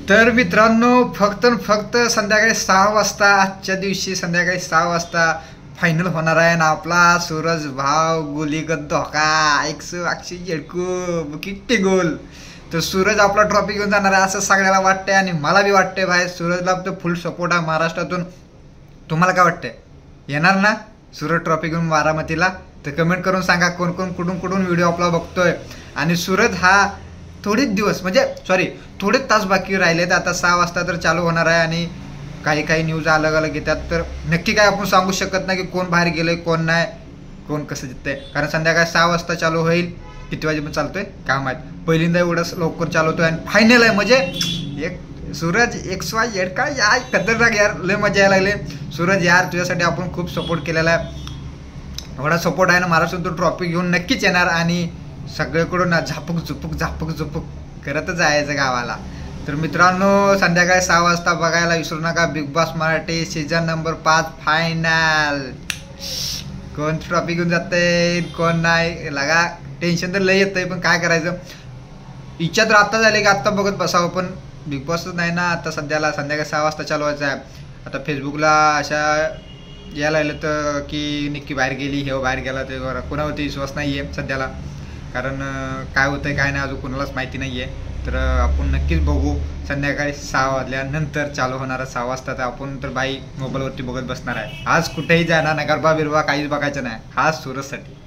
तर मित्रांनो फक्त संध्याकाळी 6 वाजता आजच्या दिवशी संध्याकाळी 6 वाजता फायनल होणार आहे ना आपला सूरज भाव गोलीगत धोका 180 झटकू किती गोल. तर सूरज आपला ट्रॉफी घेऊन जाणार आहे असं सगळ्याला वाटतंय आणि मला बी वाटतंय भाई. सूरजला तर फुल सपोर्ट आहे महाराष्ट्रातून. तुम्हाला काय वाटतंय येणार ना सूरज ट्रॉफी घेऊन बारामतीला? तर कमेंट करून सांगा कोण कोण कुठून व्हिडिओ आपला बघतोय. आणि सूरज हा थोडेच दिवस थोडेच तास बाकी राहिलेत. आता 6 वाजता तर चालू होणार आहे आणि काही न्यूज अलग अलग येतात. तर नक्की काय आपण सांगू शकत नाही की कोण बाहेर गेलंय कोण नाही कोण कसं जिततंय. कारण संध्याकाळी 6 वाजता चालू होईल. किती वाजेपर्यंत चालतोय काय माहित. पहिल्यांदा एवढं लवकर चालू होतोय आणि फायनल आहे म्हणजे एक सूरज XYZ काय यार खतरनाक यार. लय मजा यायला लागले. सूरज यार तुझ्यासाठी आपण खूप सपोर्ट केलेला आहे. एवढा सपोर्ट आहे ना महाराष्ट्रातून ट्रॉफी घेऊन नक्कीच येणार आणि सगळीकडून झापक झुपूक करतच जायचं गावाला. तर मित्रांनो संध्याकाळी 6 वाजता बघायला विसरू नका big boss Marathi season number 5 final. कोण ट्रॉफी घेऊन जाते कोण नाही लगा टेन्शन तर लय येतंय पण काय करायचं. इच्छा तर आत्ता झाली की आत्ता बघत बसावं पण बिग बॉसच नाही ना आता सध्याला. संध्याकाळी 6 वाजता चालू व्हायचं आहे. आता फेसबुकला अशा यायला लागलं तर की निक्की बाहेर गेली हे बाहेर गेला ते कोणावरती विश्वास नाही आहे सध्याला. कारण काय होतंय काय नाही अजून कोणालाच माहिती नाही आहे. तर आपण नक्कीच बघू संध्याकाळी 6 वाजल्यानंतर चालू होणार 6 वाजता. तर आपण तर बाई मोबाईलवरती बघत बसणार आहे. आज कुठेही जाणार नाही गरबा बिरबा काहीच बघायचं नाही. आज सूरजसाठी.